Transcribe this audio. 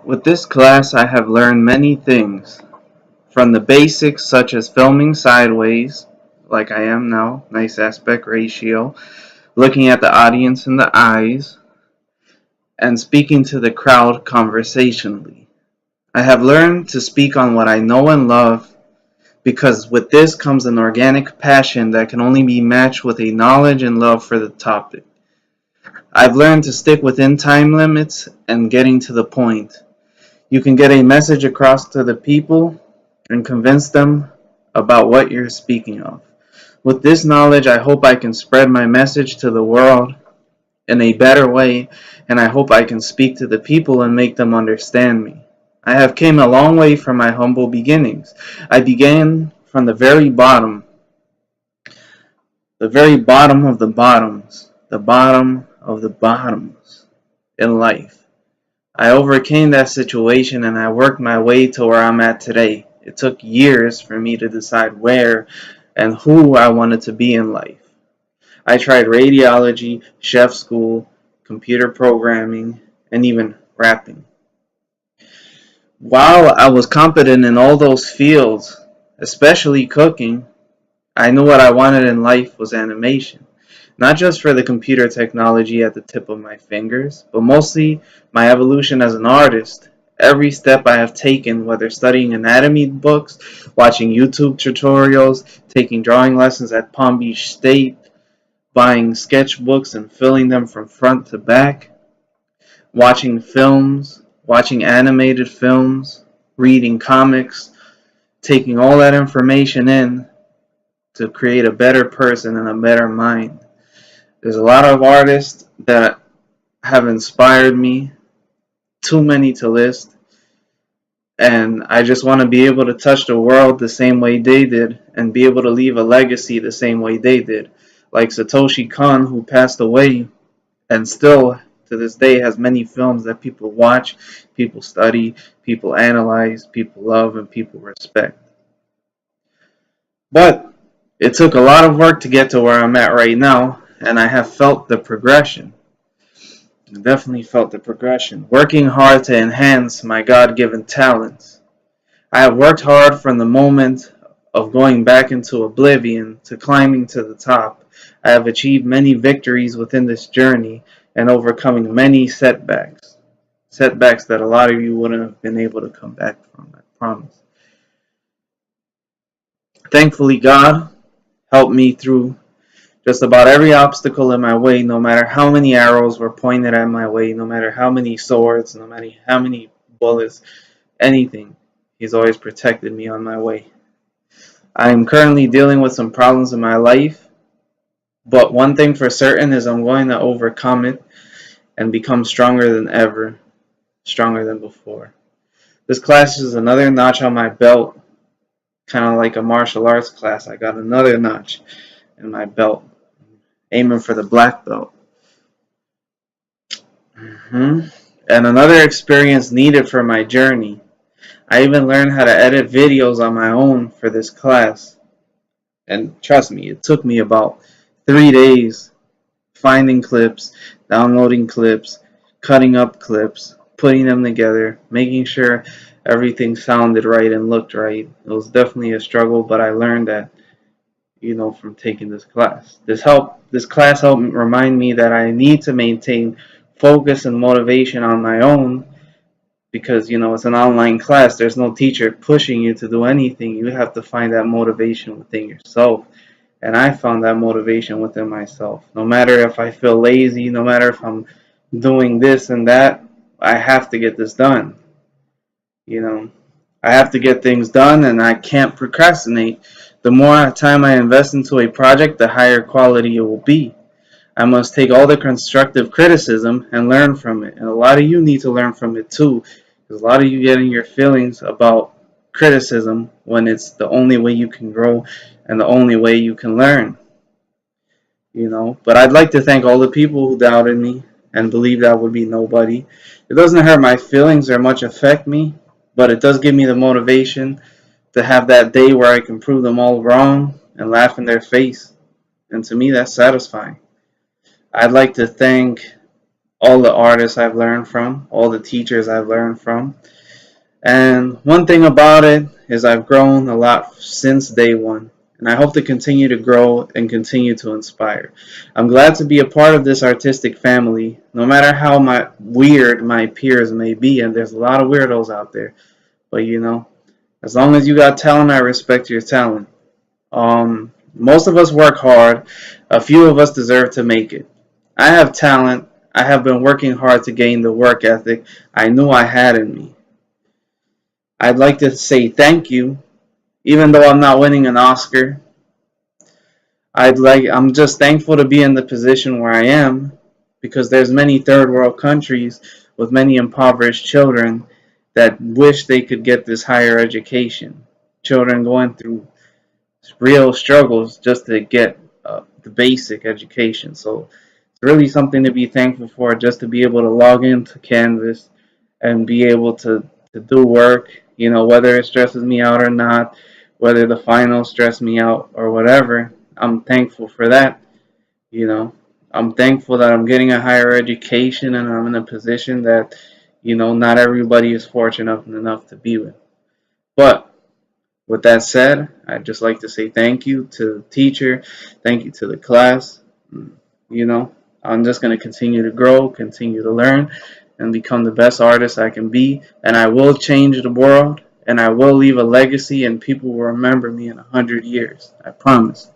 With this class, I have learned many things, from the basics such as filming sideways, like I am now, nice aspect ratio, looking at the audience in the eyes, and speaking to the crowd conversationally. I have learned to speak on what I know and love, because with this comes an organic passion that can only be matched with a knowledge and love for the topic. I've learned to stick within time limits and getting to the point. You can get a message across to the people and convince them about what you're speaking of. With this knowledge, I hope I can spread my message to the world in a better way, and I hope I can speak to the people and make them understand me. I have came a long way from my humble beginnings. I began from the very bottom of the bottoms, the bottom of the bottoms in life. I overcame that situation and I worked my way to where I'm at today. It took years for me to decide where and who I wanted to be in life. I tried radiology, chef school, computer programming, and even rapping. While I was competent in all those fields, especially cooking, I knew what I wanted in life was animation. Not just for the computer technology at the tip of my fingers, but mostly my evolution as an artist. Every step I have taken, whether studying anatomy books, watching YouTube tutorials, taking drawing lessons at Palm Beach State, buying sketchbooks and filling them from front to back, watching films, watching animated films, reading comics, taking all that information in to create a better person and a better mind. There's a lot of artists that have inspired me, too many to list, and I just want to be able to touch the world the same way they did and be able to leave a legacy the same way they did. Like Satoshi Kon, who passed away and still to this day has many films that people watch, people study, people analyze, people love, and people respect. But it took a lot of work to get to where I'm at right now, and I have felt the progression. I definitely felt the progression. Working hard to enhance my God given talents. I have worked hard from the moment of going back into oblivion to climbing to the top. I have achieved many victories within this journey and overcoming many setbacks. Setbacks that a lot of you wouldn't have been able to come back from, I promise. Thankfully, God helped me through just about every obstacle in my way, no matter how many arrows were pointed at my way, no matter how many swords, no matter how many bullets, anything. He's always protected me on my way. I am currently dealing with some problems in my life, but one thing for certain is I'm going to overcome it and become stronger than ever, stronger than before. This class is another notch on my belt, kind of like a martial arts class. I got another notch in my belt, aiming for the black belt. And another experience needed for my journey. I even learned how to edit videos on my own for this class. And trust me, it took me about 3 days finding clips, downloading clips, cutting up clips, putting them together, making sure everything sounded right and looked right. It was definitely a struggle, but I learned that, from taking this class. This class helped remind me that I need to maintain focus and motivation on my own because, it's an online class. There's no teacher pushing you to do anything. You have to find that motivation within yourself. And I found that motivation within myself. No matter if I feel lazy, no matter if I'm doing this and that, I have to get this done. I have to get things done and I can't procrastinate. The more time I invest into a project, the higher quality it will be. I must take all the constructive criticism and learn from it. And a lot of you need to learn from it too. Because a lot of you get in your feelings about criticism when it's the only way you can grow and the only way you can learn. But I'd like to thank all the people who doubted me and believed I would be nobody. It doesn't hurt my feelings or much affect me, but it does give me the motivation to have that day where I can prove them all wrong and laugh in their face. And to me, that's satisfying. I'd like to thank all the artists I've learned from, all the teachers I've learned from. And one thing about it is I've grown a lot since day one. And I hope to continue to grow and continue to inspire. I'm glad to be a part of this artistic family, no matter how weird my peers may be, and there's a lot of weirdos out there. But as long as you got talent, I respect your talent. Most of us work hard. A few of us deserve to make it. I have talent. I have been working hard to gain the work ethic I knew I had in me. I'd like to say thank you, even though I'm not winning an Oscar. I'm just thankful to be in the position where I am, because there's many third world countries with many impoverished children that wish they could get this higher education. Children going through real struggles just to get the basic education. So it's really something to be thankful for, just to be able to log into Canvas and be able to do work, whether it stresses me out or not, whether the finals stress me out or whatever. I'm thankful for that. You know, I'm thankful that I'm getting a higher education and I'm in a position that, not everybody is fortunate enough to be with. But with that said, I'd just like to say thank you to the teacher, thank you to the class. You know, I'm just going to continue to grow, continue to learn, and become the best artist I can be. And I will change the world, and I will leave a legacy, and people will remember me in 100 years. I promise.